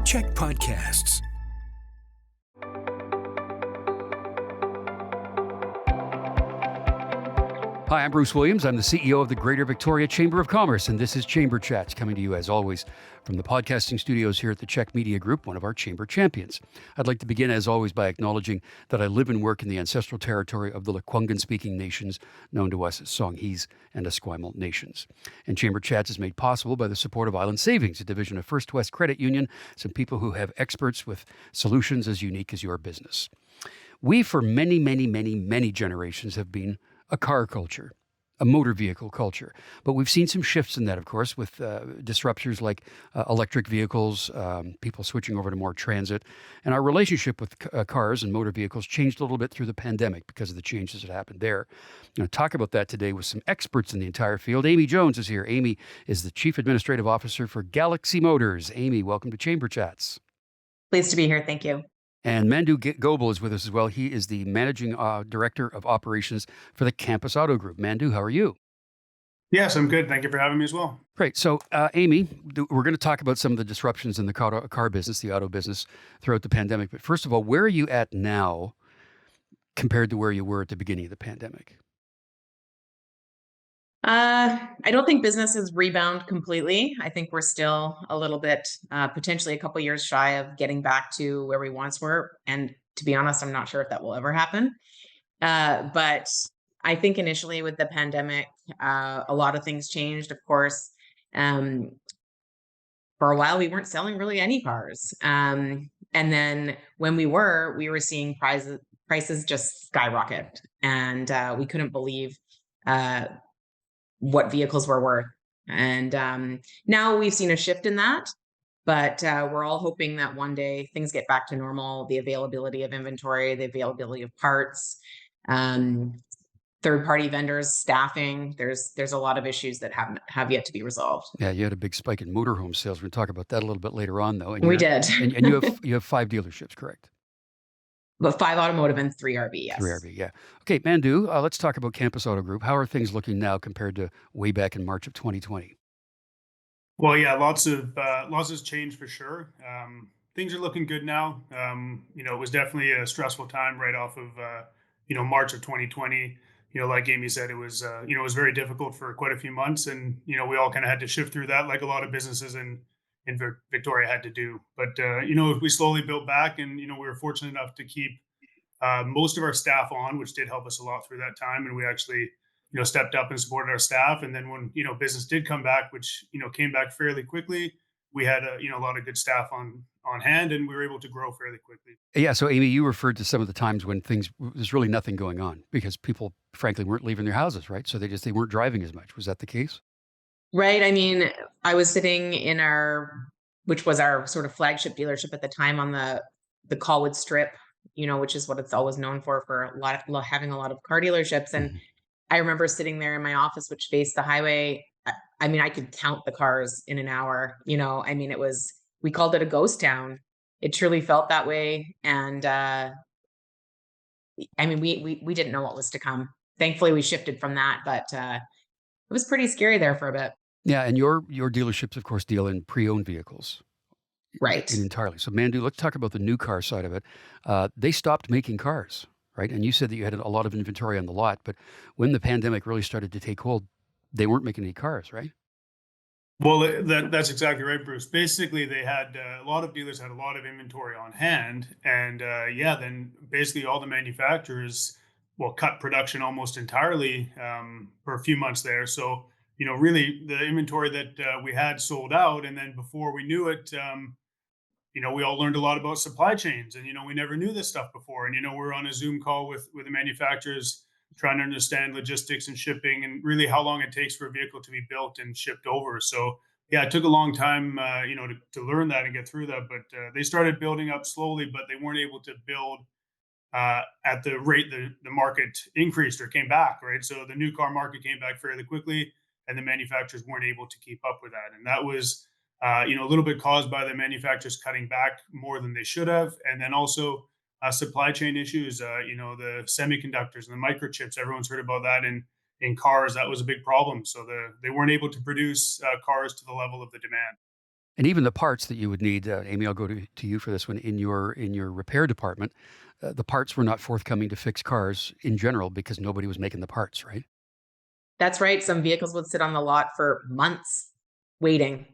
Check Podcasts. Hi, I'm Bruce Williams. I'm the CEO of the Greater Victoria Chamber of Commerce, and this is Chamber Chats, coming to you, as always, from the podcasting studios here at the Czech Media Group, one of our chamber champions. I'd like to begin, as always, by acknowledging that I live and work in the ancestral territory of the Lekwungen-speaking nations, known to us as Songhees and Esquimalt nations. And Chamber Chats is made possible by the support of Island Savings, a division of First West Credit Union, some people who have experts with solutions as unique as your business. We, for many generations, have been a car culture, a motor vehicle culture. But we've seen some shifts in that, of course, with disruptors like electric vehicles, people switching over to more transit. And our relationship with cars and motor vehicles changed a little bit through the pandemic because of the changes that happened there. I'm going to talk about that today with some experts in the entire field. Amy Jones is here. Amy is the Chief Administrative Officer for Galaxy Motors. Amy, welcome to Chamber Chats. Pleased to be here. Thank you. And Mandu Goebel is with us as well. He is the Managing Director of Operations for the Campus Auto Group. Mandu, how are you? Yes, I'm good. Thank you for having me as well. Great. So, Amy, we're going to talk about some of the disruptions in the car business, the auto business, throughout the pandemic. But first of all, where are you at now compared to where you were at the beginning of the pandemic? I don't think business has rebound completely. I think we're still a little bit, potentially a couple years shy of getting back to where we once were. And to be honest, I'm not sure if that will ever happen. But I think initially with the pandemic, a lot of things changed, of course. For a while, we weren't selling really any cars. And then when we were seeing prices just skyrocket. And we couldn't believe what vehicles were worth. And now we've seen a shift in that, but we're all hoping that one day things get back to normal, the availability of inventory, the availability of parts, third-party vendors, staffing. There's a lot of issues that have yet to be resolved. Yeah, you had a big spike in motorhome sales. We're going to talk about that a little bit later on, though. And we did. and you have 5 dealerships, correct? But 5 automotive and 3 RV, yes. 3 RV, yeah. Okay, Mandu, let's talk about Campus Auto Group. How are things looking now compared to way back in March of 2020? Well, yeah, lots has changed for sure. Things are looking good now. It was definitely a stressful time right off of March of 2020. Like Amy said, it was very difficult for quite a few months, and we all kind of had to shift through that, like a lot of businesses in Victoria had to do. But we slowly built back, and we were fortunate enough to keep most of our staff on, which did help us a lot through that time. And we actually stepped up and supported our staff. And then when business did come back, which came back fairly quickly, we had a lot of good staff on hand, and we were able to grow fairly quickly. Yeah. So Amy, you referred to some of the times when there's really nothing going on because people frankly weren't leaving their houses, right? So they weren't driving as much. Was that the case? Right. I mean, I was sitting in which was our sort of flagship dealership at the time, on the Colwood Strip, which is what it's always known for having a lot of car dealerships. And I remember sitting there in my office, which faced the highway. I mean, I could count the cars in an hour. I mean, we called it a ghost town. It truly felt that way. And I mean, we didn't know what was to come. Thankfully, we shifted from that, but it was pretty scary there for a bit. Yeah, and your dealerships, of course, deal in pre-owned vehicles. Right. Entirely. So, Mandu, let's talk about the new car side of it. They stopped making cars, right? And you said that you had a lot of inventory on the lot, but when the pandemic really started to take hold, they weren't making any cars, right? Well, that's exactly right, Bruce. Basically, they had a lot of dealers had a lot of inventory on hand, and then basically all the manufacturers cut production almost entirely for a few months there. So really the inventory that we had sold out, and then before we knew it, we all learned a lot about supply chains, and we never knew this stuff before, and we're on a Zoom call with the manufacturers trying to understand logistics and shipping and really how long it takes for a vehicle to be built and shipped over. So yeah, it took a long time, to learn that and get through that. But they started building up slowly, but they weren't able to build at the rate the market increased or came back, right? So the new car market came back fairly quickly, and the manufacturers weren't able to keep up with that. And that was, a little bit caused by the manufacturers cutting back more than they should have. And then also supply chain issues, the semiconductors and the microchips, everyone's heard about that in cars. That was a big problem. So they weren't able to produce cars to the level of the demand. And even the parts that you would need, Amy, I'll go to you for this one. In your repair department, the parts were not forthcoming to fix cars in general because nobody was making the parts, right? That's right. Some vehicles would sit on the lot for months waiting.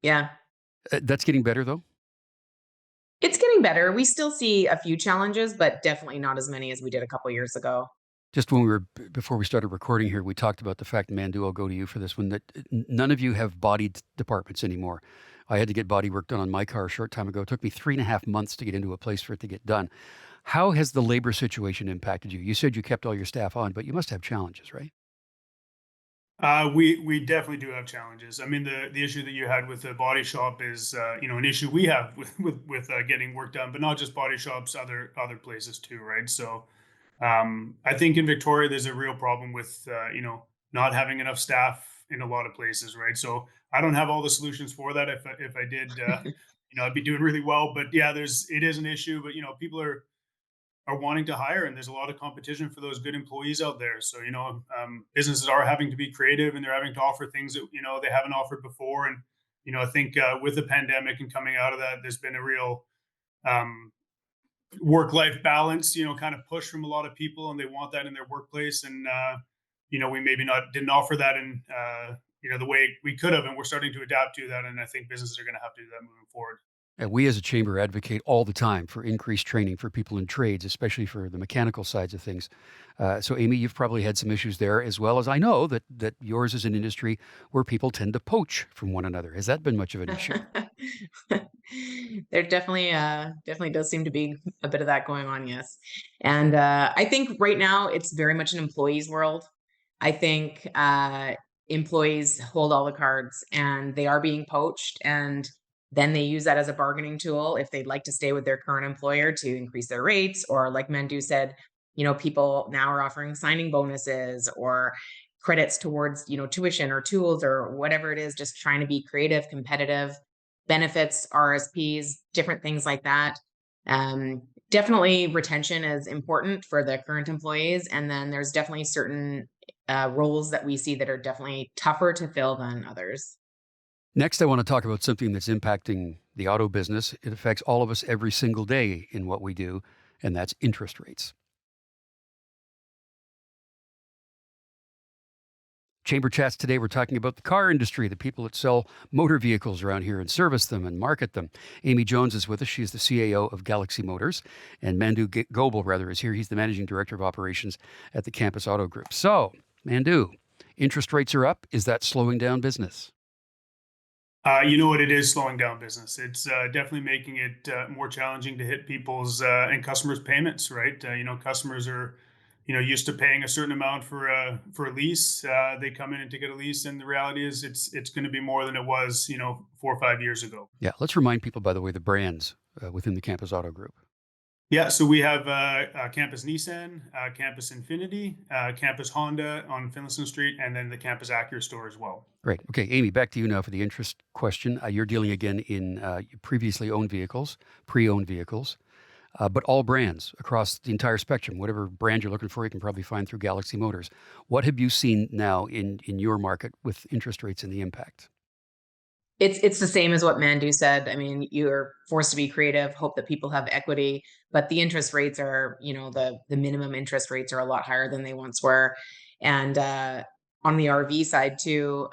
Yeah. That's getting better though. It's getting better. We still see a few challenges, but definitely not as many as we did a couple years ago. Just when we were before we started recording here, we talked about the fact, Mandu, I'll go to you for this one, that none of you have body departments anymore. I had to get body work done on my car a short time ago. It took me 3.5 months to get into a place for it to get done. How has the labor situation impacted you? You said you kept all your staff on, but you must have challenges, right? We definitely do have challenges. I mean, the issue that you had with the body shop is an issue we have with getting work done, but not just body shops, other places too, right? So I think in Victoria there's a real problem with not having enough staff in a lot of places, right? So I don't have all the solutions for that. If I did, I'd be doing really well. But yeah, it is an issue. But people are wanting to hire, and there's a lot of competition for those good employees out there. So businesses are having to be creative, and they're having to offer things that they haven't offered before. And I think with the pandemic and coming out of that, there's been a real um, work-life balance, kind of push from a lot of people, and they want that in their workplace. And we maybe not didn't offer that in the way we could have, and we're starting to adapt to that. And I think businesses are going to have to do that moving forward. And we as a chamber advocate all the time for increased training for people in trades, especially for the mechanical sides of things. So, Amy, you've probably had some issues there, as well as I know that yours is an industry where people tend to poach from one another. Has that been much of an issue? There definitely does seem to be a bit of that going on, yes. And I think right now it's very much an employee's world. I think employees hold all the cards and they are being poached, and then they use that as a bargaining tool if they'd like to stay with their current employer to increase their rates, or like Mandu said, people now are offering signing bonuses or credits towards, tuition or tools or whatever it is, just trying to be creative, competitive, benefits, RSPs, different things like that. Definitely retention is important for the current employees. And then there's definitely certain roles that we see that are definitely tougher to fill than others. Next, I want to talk about something that's impacting the auto business. It affects all of us every single day in what we do, and that's interest rates. Chamber Chats today, we're talking about the car industry, the people that sell motor vehicles around here and service them and market them. Amy Jones is with us. She's the CAO of Galaxy Motors. And Mandu Goebel, is here. He's the Managing Director of Operations at the Campus Auto Group. So, Mandu, interest rates are up. Is that slowing down business? You know what? It is slowing down business. It's definitely making it more challenging to hit people's and customers' payments. Right? Customers are, used to paying a certain amount for a lease. They come in and to get a lease, and the reality is, it's going to be more than it was, 4 or 5 years ago. Yeah. Let's remind people, by the way, the brands within the Campus Auto Group. Yeah, so we have Campus Nissan, Campus Infinity, Campus Honda on Finlayson Street, and then the Campus Acura store as well. Great. Okay, Amy, back to you now for the interest question. You're dealing again in previously owned vehicles, pre-owned vehicles, but all brands across the entire spectrum. Whatever brand you're looking for, you can probably find through Galaxy Motors. What have you seen now in your market with interest rates and the impact? It's the same as what Mandu said. I mean, you're forced to be creative, hope that people have equity, but the interest rates are, the minimum interest rates are a lot higher than they once were. And on the RV side too,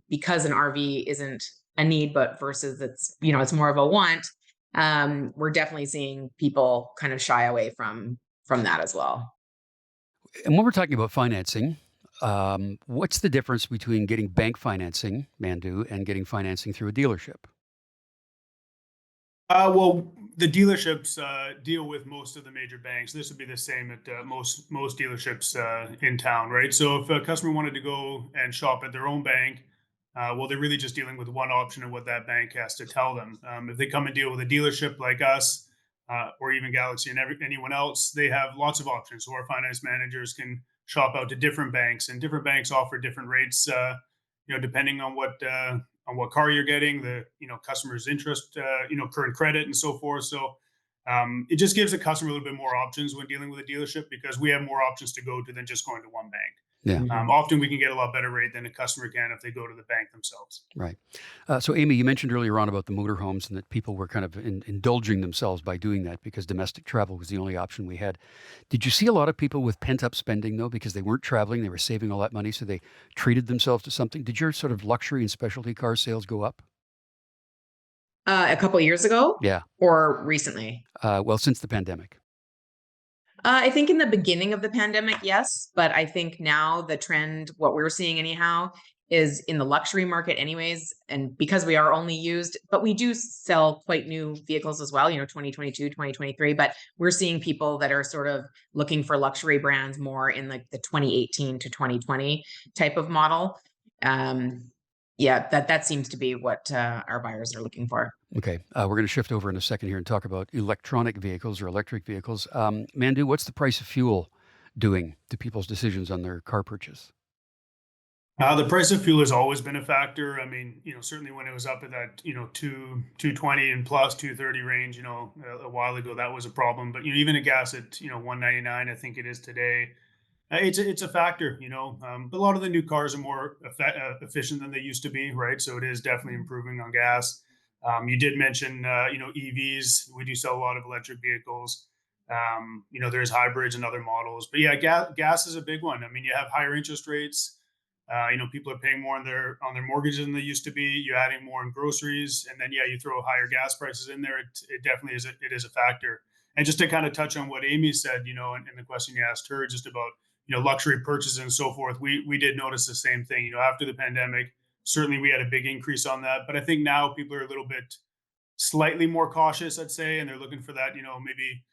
because an RV isn't a need, but versus it's more of a want. We're definitely seeing people kind of shy away from that as well. And when we're talking about financing, what's the difference between getting bank financing, Mandu, and getting financing through a dealership? Well, the dealerships deal with most of the major banks. This would be the same at most dealerships in town, right? So if a customer wanted to go and shop at their own bank, well, they're really just dealing with one option of what that bank has to tell them. If they come and deal with a dealership like us, or even Galaxy and anyone else, they have lots of options. So our finance managers can shop out to different banks, and different banks offer different rates. Depending on what car you're getting, the customer's interest, current credit, and so forth. So it just gives the customer a little bit more options when dealing with a dealership, because we have more options to go to than just going to one bank. Yeah. Often we can get a lot better rate than a customer can if they go to the bank themselves. Right. So, Amy, you mentioned earlier on about the motorhomes and that people were kind of indulging themselves by doing that because domestic travel was the only option we had. Did you see a lot of people with pent up spending, though, because they weren't traveling, they were saving all that money, so they treated themselves to something? Did your sort of luxury and specialty car sales go up? A couple years ago Yeah. or recently? Well, since the pandemic. I think in the beginning of the pandemic, yes. But I think now the trend, what we're seeing anyhow, is in the luxury market, anyways. And because we are only used, but we do sell quite new vehicles as well, 2022, 2023. But we're seeing people that are sort of looking for luxury brands more in like the 2018 to 2020 type of model. Yeah, that seems to be what our buyers are looking for. Okay. We're going to shift over in a second here and talk about electronic vehicles or electric vehicles. Mandu, what's the price of fuel doing to people's decisions on their car purchase? The price of fuel has always been a factor. I mean, certainly when it was up at that, 220 and plus 230 range, a while ago, that was a problem. But, even a gas at, 199, I think it is today. It's a factor, but a lot of the new cars are more efficient than they used to be, right? So it is definitely improving on gas. You did mention, EVs. We do sell a lot of electric vehicles. There's hybrids and other models, but yeah, gas is a big one. I mean, you have higher interest rates. People are paying more on their mortgages than they used to be. You're adding more in groceries, and then you throw higher gas prices in there. It definitely is a factor. And just to kind of touch on what Amy said, in the question you asked her, just about luxury purchases and so forth, we did notice the same thing. After the pandemic, certainly we had a big increase on that. But I think now people are a little bit slightly more cautious, I'd say, and they're looking for that, maybe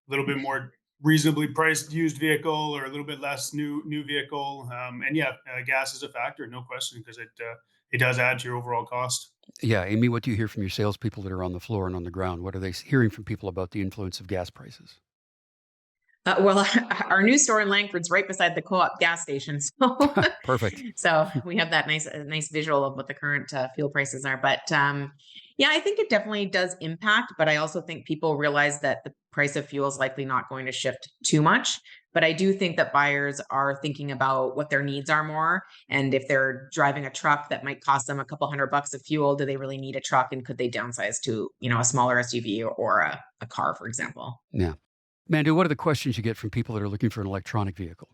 a little bit more reasonably priced used vehicle or a little bit less new vehicle. And yeah, gas is a factor, no question, because it does add to your overall cost. Yeah, Amy, what do you hear from your salespeople that are on the floor and on the ground? What are they hearing from people about the influence of gas prices? Well, our new store in Langford's right beside the co-op gas station, so Perfect. so we have that nice visual of what the current fuel prices are. But yeah, I think it definitely does impact. But I also think people realize that the price of fuel is likely not going to shift too much. But I do think that buyers are thinking about what their needs are more, and if they're driving a truck that might cost them a couple $100 of fuel, do they really need a truck, and could they downsize to a smaller SUV or a car, for example? Yeah. Mandu, what are the questions you get from people that are looking for an electronic vehicle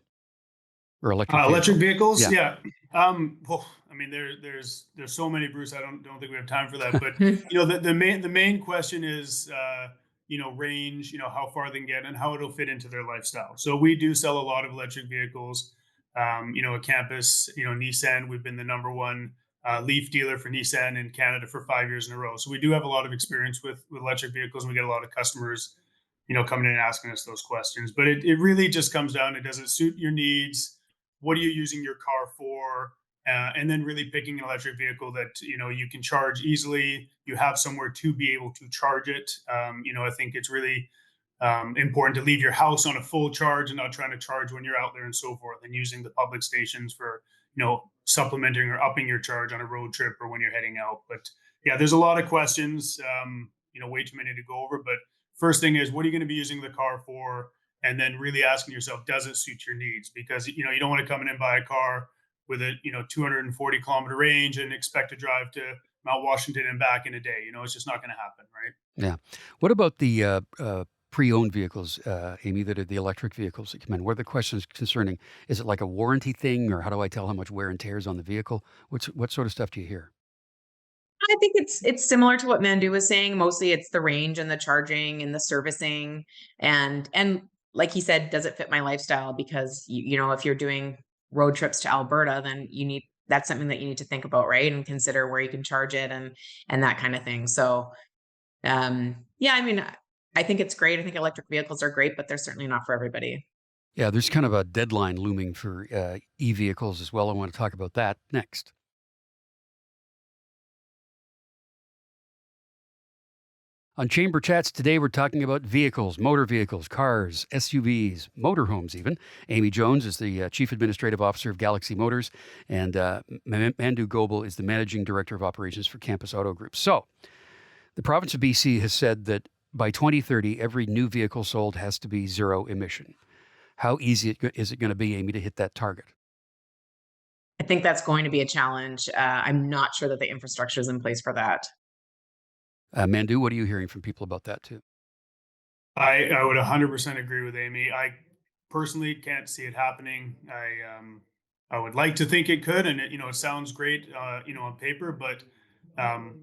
or electric vehicle? Electric vehicles, Yeah. yeah. Well, I mean, there's so many, Bruce. I don't think we have time for that. But the main question is, range. How far they can get and how it'll fit into their lifestyle. So we do sell a lot of electric vehicles. At Campus, Nissan, we've been the number one Leaf dealer for Nissan in Canada for 5 years in a row. So we do have a lot of experience with electric vehicles, and we get a lot of customers coming in and asking us those questions. But it really just comes down to, does it suit your needs? What are you using your car for? And then really picking an electric vehicle that you can charge easily. You have somewhere to be able to charge it. I think it's really important to leave your house on a full charge and not trying to charge when you're out there and so forth, and using the public stations for supplementing or upping your charge on a road trip or when you're heading out. But yeah, there's a lot of questions. Way too many to go over. But first thing is, what are you going to be using the car for? And then really asking yourself, does it suit your needs? Because you don't want to come in and buy a car with a 240-kilometer range and expect to drive to Mount Washington and back in a day. It's just not going to happen, right? Yeah. What about the pre-owned vehicles, Amy, that are the electric vehicles that come in? What are the questions concerning? Is it like a warranty thing, or how do I tell how much wear and tear is on the vehicle? What sort of stuff do you hear? I think it's similar to what Mandu was saying. Mostly it's the range and the charging and the servicing, and like he said, does it fit my lifestyle? Because if you're doing road trips to Alberta, then that's something that you need to think about, right? And consider where you can charge it and that kind of thing. So yeah, I mean, I think it's great. I think electric vehicles are great, but they're certainly not for everybody. Yeah, there's kind of a deadline looming for e-vehicles as well. I want to talk about that next. On Chamber Chats today, we're talking about vehicles, motor vehicles, cars, SUVs, motorhomes even. Amy Jones is the Chief Administrative Officer of Galaxy Motors, and Mandu Goebel is the Managing Director of Operations for Campus Auto Group. So, the province of BC has said that by 2030, every new vehicle sold has to be zero emission. How easy is it going to be, Amy, to hit that target? I think that's going to be a challenge. I'm not sure that the infrastructure is in place for that. Mandu, what are you hearing from people about that too? I would 100% agree with Amy. I personally can't see it happening. I would like to think it could, and it sounds great, on paper, but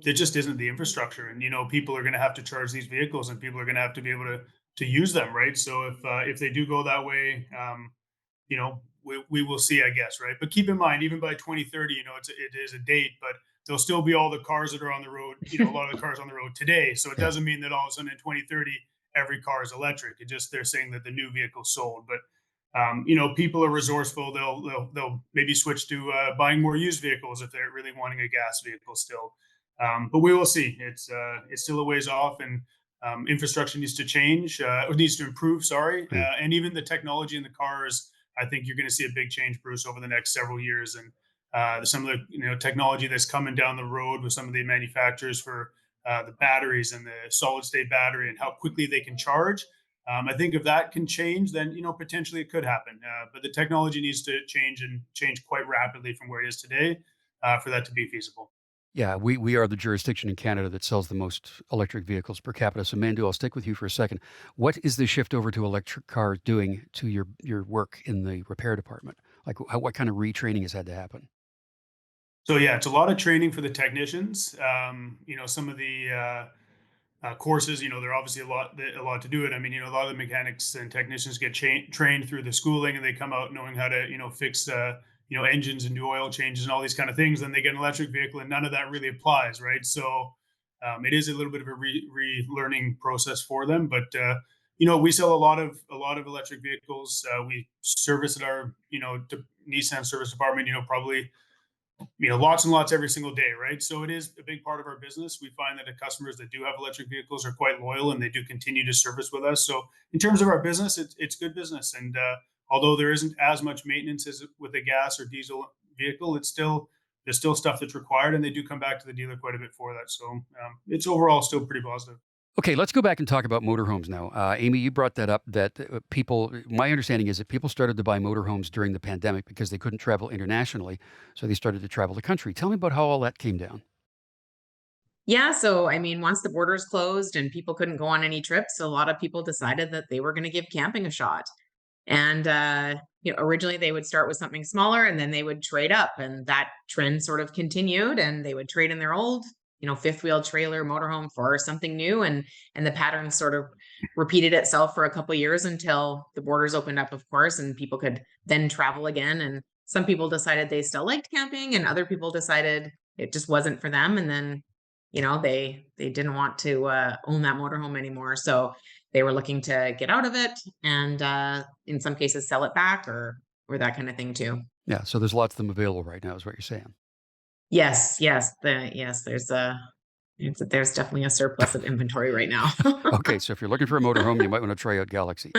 there just isn't the infrastructure, and people are going to have to charge these vehicles, and people are going to have to be able to use them, right? So if they do go that way, we will see, I guess, right? But keep in mind, even by 2030, it is a date, but there'll still be all the cars that are on the road, a lot of the cars on the road today. So it Yeah. doesn't mean that all of a sudden in 2030, every car is electric. It just, they're saying that the new vehicle sold. But, people are resourceful. They'll maybe switch to buying more used vehicles if they're really wanting a gas vehicle still. But we will see. It's still a ways off, and infrastructure needs to change, or needs to improve. Sorry, Yeah. and even the technology in the cars, I think you're going to see a big change, Bruce, over the next several years. And some of the technology that's coming down the road with some of the manufacturers for the batteries and the solid state battery and how quickly they can charge. I think if that can change, then potentially it could happen. But the technology needs to change, and change quite rapidly from where it is today for that to be feasible. Yeah, we are the jurisdiction in Canada that sells the most electric vehicles per capita. So, Mandu, I'll stick with you for a second. What is the shift over to electric cars doing to your work in the repair department? Like, what kind of retraining has had to happen? So yeah, it's a lot of training for the technicians. Some of the courses. They're obviously a lot to do it. I mean, a lot of the mechanics and technicians get trained through the schooling, and they come out knowing how to fix engines and do oil changes and all these kind of things. Then they get an electric vehicle, and none of that really applies, right? So it is a little bit of a relearning process for them. But we sell a lot of electric vehicles. We service at our Nissan service department. Probably lots and lots every single day, right? So it is a big part of our business. We find that the customers that do have electric vehicles are quite loyal, and they do continue to service with us. So in terms of our business, it's good business. And although there isn't as much maintenance as with a gas or diesel vehicle, there's still stuff that's required, and they do come back to the dealer quite a bit for that. So it's overall still pretty positive. Okay, let's go back and talk about motorhomes now. Amy, you brought that up that my understanding is that people started to buy motorhomes during the pandemic because they couldn't travel internationally. So they started to travel the country. Tell me about how all that came down. Yeah, so I mean, once the borders closed and people couldn't go on any trips, a lot of people decided that they were going to give camping a shot. And originally they would start with something smaller and then they would trade up, and that trend sort of continued, and they would trade in their old, fifth wheel trailer motorhome for something new, and the pattern sort of repeated itself for a couple years until the borders opened up, of course, and people could then travel again. And some people decided they still liked camping, and other people decided it just wasn't for them. And then they didn't want to own that motorhome anymore, so they were looking to get out of it, and in some cases sell it back, or that kind of thing too. Yeah, so there's lots of them available right now, is what you're saying. Yes, there's definitely a surplus of inventory right now. Okay, so if you're looking for a motorhome, you might want to try out Galaxy.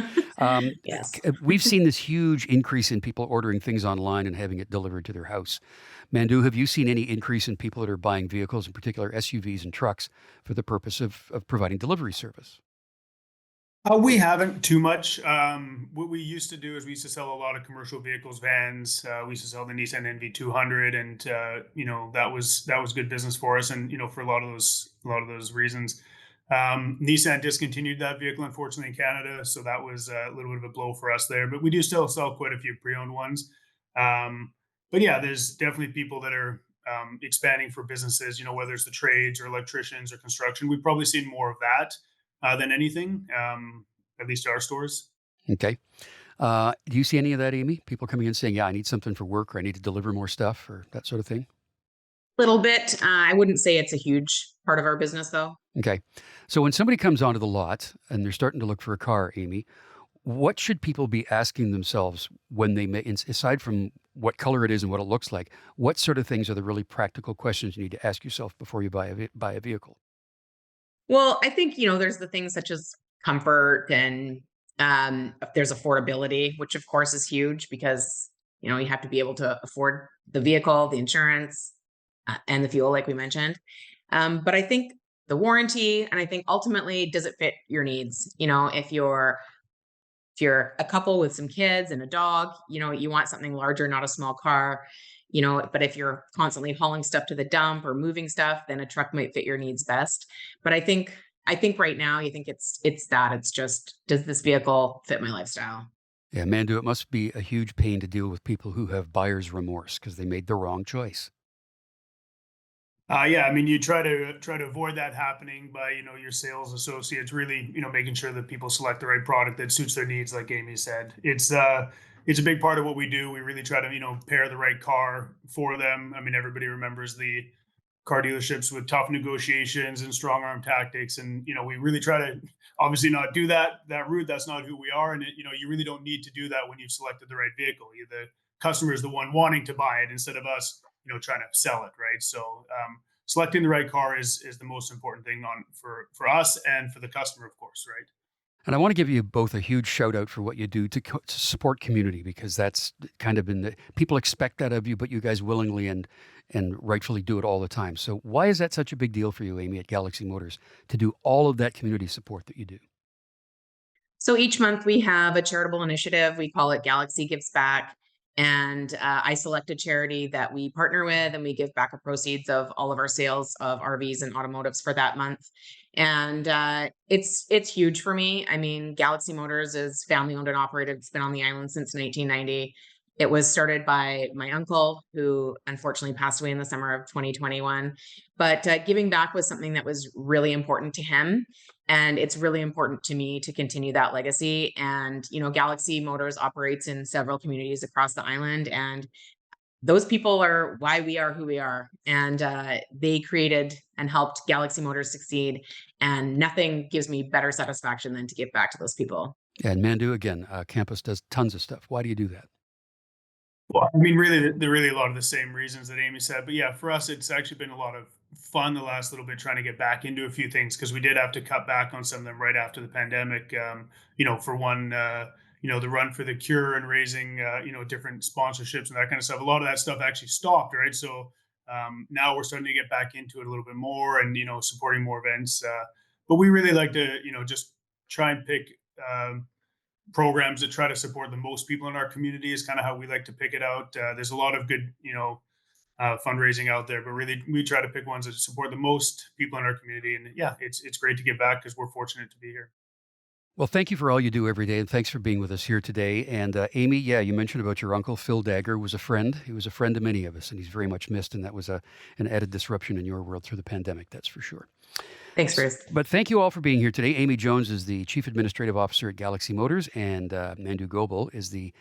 Yes. We've seen this huge increase in people ordering things online and having it delivered to their house. Mandu, have you seen any increase in people that are buying vehicles, in particular SUVs and trucks, for the purpose of providing delivery service? We haven't too much. What we used to do is we used to sell a lot of commercial vehicles, vans. We used to sell the Nissan NV200, and that was good business for us, and for a lot of those reasons. Nissan discontinued that vehicle, unfortunately, in Canada, so that was a little bit of a blow for us there. But we do still sell quite a few pre-owned ones. But yeah, there's definitely people that are expanding for businesses. Whether it's the trades or electricians or construction, we've probably seen more of that than anything, at least our stores. Okay. Do you see any of that, Amy? People coming in saying, yeah, I need something for work, or I need to deliver more stuff, or that sort of thing? Little bit. I wouldn't say it's a huge part of our business, though. Okay. So when somebody comes onto the lot and they're starting to look for a car, Amy, what should people be asking themselves when they aside from what color it is and what it looks like, what sort of things are the really practical questions you need to ask yourself before you buy a vehicle? Well, I think, there's the things such as comfort, and if there's affordability, which of course is huge because, you have to be able to afford the vehicle, the insurance, and the fuel, like we mentioned. But I think the warranty, and I think ultimately, does it fit your needs? If you're a couple with some kids and a dog, you want something larger, not a small car. but if you're constantly hauling stuff to the dump or moving stuff, then a truck might fit your needs best. But I think right now you think it's just, does this vehicle fit my lifestyle? Yeah, Mandu, it must be a huge pain to deal with people who have buyer's remorse because they made the wrong choice. Yeah, I mean, you try to avoid that happening by your sales associates really making sure that people select the right product that suits their needs, like Amy said. It's a big part of what we do. We really try to pair the right car for them. I mean, everybody remembers the car dealerships with tough negotiations and strong arm tactics, and we really try to obviously not do that route. That's not who we are, and you really don't need to do that when you've selected the right vehicle. The customer is the one wanting to buy it instead of us trying to sell it, right? So selecting the right car is the most important thing on for us and for the customer, of course, right? And I want to give you both a huge shout out for what you do to support community because that's kind of been people expect that of you, but you guys willingly and rightfully do it all the time. So why is that such a big deal for you, Amy, at Galaxy Motors, to do all of that community support that you do? So each month we have a charitable initiative. We call it Galaxy Gives Back. And I select a charity that we partner with, and we give back a proceeds of all of our sales of RVs and automotives for that month. And it's huge for me. I mean, Galaxy Motors is family owned and operated. It's been on the island since 1990. It was started by my uncle, who unfortunately passed away in the summer of 2021. But giving back was something that was really important to him. And it's really important to me to continue that legacy. And, Galaxy Motors operates in several communities across the island. And those people are why we are who we are. And they created and helped Galaxy Motors succeed. And nothing gives me better satisfaction than to give back to those people. Yeah, and Mandu, again, campus does tons of stuff. Why do you do that? Well, I mean, really, they're really a lot of the same reasons that Amy said. But yeah, for us, it's actually been a lot of fun the last little bit trying to get back into a few things because we did have to cut back on some of them right after the pandemic. For one, the run for the cure and raising, different sponsorships and that kind of stuff. A lot of that stuff actually stopped, right? So now we're starting to get back into it a little bit more and, supporting more events. But we really like to, just try and pick. Programs that try to support the most people in our community is kind of how we like to pick it out. There's a lot of good, fundraising out there, but really we try to pick ones that support the most people in our community. And yeah, it's great to give back because we're fortunate to be here. Well, thank you for all you do every day, and thanks for being with us here today. And Amy, yeah, you mentioned about your uncle, Phil Dagger, was a friend. He was a friend to many of us, and he's very much missed, and that was an added disruption in your world through the pandemic, that's for sure. Thanks, Bruce. But thank you all for being here today. Amy Jones is the Chief Administrative Officer at Galaxy Motors, and Mandu Goebel is the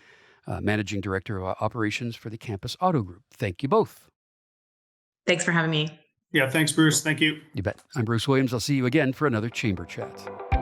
Managing Director of Operations for the Campus Auto Group. Thank you both. Thanks for having me. Yeah, thanks, Bruce. Thank you. You bet. I'm Bruce Williams. I'll see you again for another Chamber Chat.